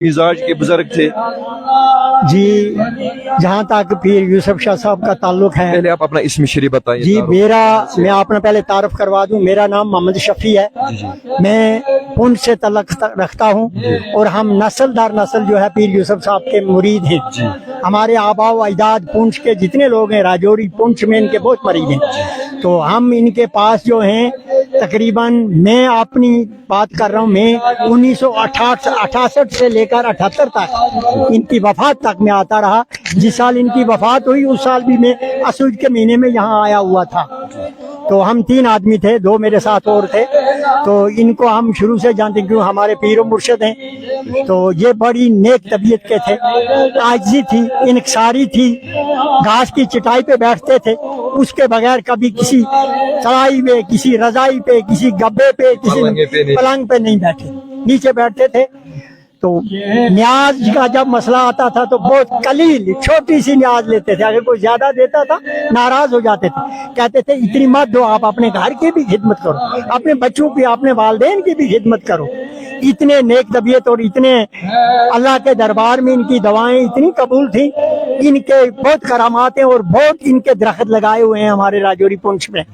मिजाज के बुजुर्ग थे। जी, जहाँ तक पीर यूसुफ शाह साहब का ताल्लुक है, पहले आप अपना इसम शरीफ बताइए। जी मैं अपना पहले तारुफ करवा दूं। मेरा नाम मोहम्मद शफी है। मैं पुंछ से तल्लुक रखता हूँ और हम नस्ल दर नस्ल जो है पीर यूसुफ साहब के मुरीद हैं। हमारे आबा व अजदाद पुंछ के जितने लोग हैं, राजौरी पुंछ में इनके बहुत मरीद हैं। तो हम इनके पास जो हैं तकरीबन, मैं अपनी बात कर रहा हूँ, मैं 1968 से लेकर 78 तक इनकी वफात तक मैं आता रहा। जिस साल इनकी वफात हुई उस साल भी मैं असुज के महीने में यहाँ आया हुआ था। तो हम 3 आदमी थे, 2 मेरे साथ और थे। तो इनको हम शुरू से जानते क्यों हमारे पीर मुर्शिद हैं। तो ये बड़ी नेक तबीयत के थे, आजिज़ी थी, इनकसारी थी, घास की चटाई पे बैठते थे, उसके बगैर कभी किसी सराई पे, किसी रजाई पे, किसी गब्बे पे, किसी पलंग पे नहीं बैठे, नीचे बैठते थे। तो न्याज का जब मसला आता था तो बहुत कलील छोटी सी न्याज लेते थे। अगर कोई ज्यादा देता था नाराज हो जाते थे, कहते थे इतनी मत दो, आप अपने घर की भी खिदमत करो, अपने बच्चों की, अपने वालिदैन की भी खिदमत करो। इतने नेक तबीयत और इतने अल्लाह के दरबार में इनकी दवाएं इतनी कबूल थी। इनके बहुत करामातें और बहुत इनके दरख्त लगाए हुए हैं हमारे राजौरी पुंछ में,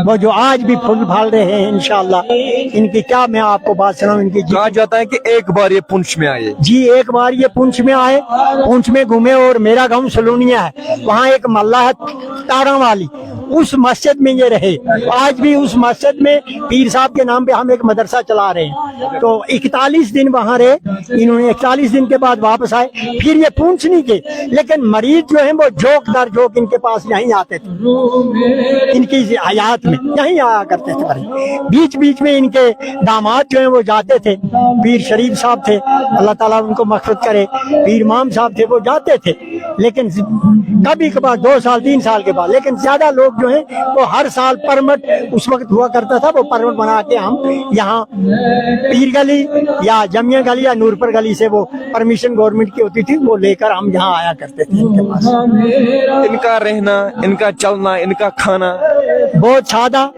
वो जो आज भी फूल फाल रहे हैं इंशाअल्लाह। इनकी क्या मैं आपको बात सुनाऊं। इनकी कहा जाता है कि एक बार ये पुंछ में आए। जी, एक बार ये पुंछ में आए, पुंछ में घूमे और मेरा गांव सलोनिया है, वहाँ एक मल्ला है तारा वाली, उस मस्जिद में ये रहे। आज भी उस मस्जिद में पीर साहब के नाम पे हम एक मदरसा चला रहे हैं। तो 41 दिन वहाँ रहे इन्होंने। 41 दिन के बाद वापस आए। फिर ये पुंछ नहीं गए, लेकिन मरीज जो है वो जोक दर जोक इनके पास यहीं आते थे, इनकी हयात में यहीं आया करते थे मरीज। बीच बीच में इनके दामाद जो है वो जाते थे, पीर शरीफ साहब थे, अल्लाह ताला उनको मग़फ़िरत करे, पीर इमाम साहब थे, वो जाते थे। लेकिन कभी कभार 2 साल 3 साल के बाद, लेकिन ज्यादा लोग जो है वो हर साल परमिट उस वक्त हुआ करता था, वो परमिट बना के हम यहाँ पीर गली या जमिया गली या नूरपुर गली से वो परमिशन गवर्नमेंट की होती थी, वो लेकर हम यहाँ आया करते थे इनके पास। इनका रहना, इनका चलना, इनका खाना बहुत सादा।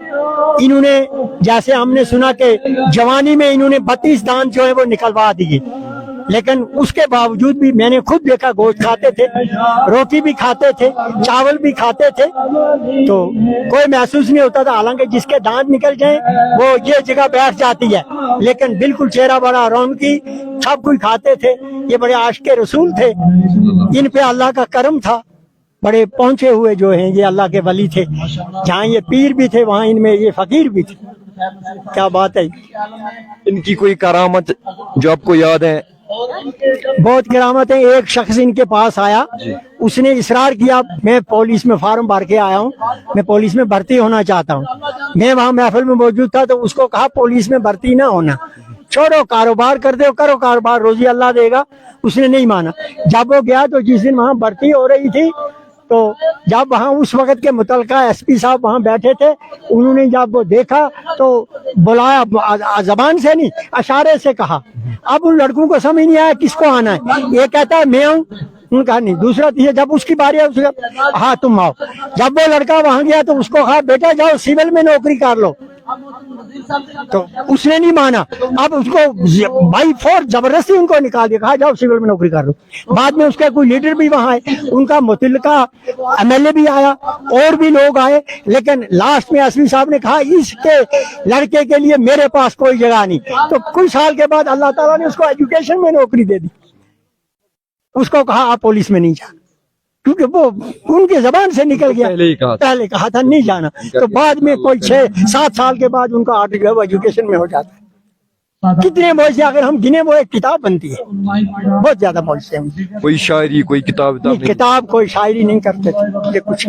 इन्होंने, जैसे हमने सुना कि जवानी में इन्होंने 32 दांत जो है वो निकलवा दिए, लेकिन उसके बावजूद भी मैंने खुद देखा गोश्त खाते थे, रोटी भी खाते थे, चावल भी खाते थे, तो कोई महसूस नहीं होता था। हालांकि जिसके दांत निकल जाए वो ये जगह बैठ जाती है, लेकिन बिल्कुल चेहरा बड़ा रौनकी, सब कुछ खाते थे। ये बड़े आशिक़े रसूल थे, इन पे अल्लाह का करम था। बड़े पहुंचे हुए जो हैं ये अल्लाह के वली थे। जहाँ ये पीर भी थे वहाँ इनमें ये फकीर भी थे। क्या बात है। इनकी कोई करामत जो आपको याद है? बहुत करामत है। एक शख्स इनके पास आया, उसने इसरार किया, मैं पुलिस में फार्म भर के आया हूँ, मैं पुलिस में भर्ती होना चाहता हूँ। मैं वहाँ महफिल में मौजूद था, तो उसको कहा पुलिस में भर्ती ना होना, छोड़ो, कारोबार कर दो, करो कारोबार, रोजी अल्लाह देगा। उसने नहीं माना। जब वो गया तो जिस दिन वहाँ भर्ती हो रही थी, तो जब वहाँ उस वक्त के मुतलका एसपी साहब वहाँ बैठे थे, उन्होंने जब वो देखा तो बुलाया, जबान से नहीं इशारे से कहा। अब उन लड़कों को समझ नहीं आया किसको आना है। ये कहता है मैं हूँ, उनका नहीं, दूसरा तीसरा। जब उसकी बारी है उसका हाँ तुम आओ। जब वो लड़का वहाँ गया तो उसको कहा बेटा जाओ सिविल में नौकरी कर लो, तो उसने नहीं माना। अब उसको बाई फोर्स जबरदस्ती उनको निकाल दिया, कहा जाओ सिविल में नौकरी कर लो। बाद में उसका कोई लीडर भी वहाँ आए, उनका मुतल्लिका एमएलए भी आया और भी लोग आए, लेकिन लास्ट में एसपी साहब ने कहा इसके लड़के के लिए मेरे पास कोई जगह नहीं। तो कुछ साल के बाद अल्लाह ताला ने उसको एजुकेशन में नौकरी दे दी। उसको कहा आप पुलिस में नहीं जा, क्योंकि वो उनके जबान से निकल गया। पहले कहा था नहीं जाना, तो बाद में कोई 6-7 साल के बाद उनका आर्टिकल जो है वो एजुकेशन में हो जाता है। कितने मौजे अगर हम गिने वो एक किताब बनती है, बहुत ज्यादा मौजे हैं। कोई शायरी, कोई किताब कोई शायरी नहीं करते थे, ये कुछ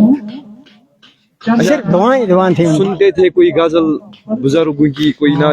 सिर्फ दुआएं थी। सुनते थे कोई गजल बुजुर्गों की, कोई ना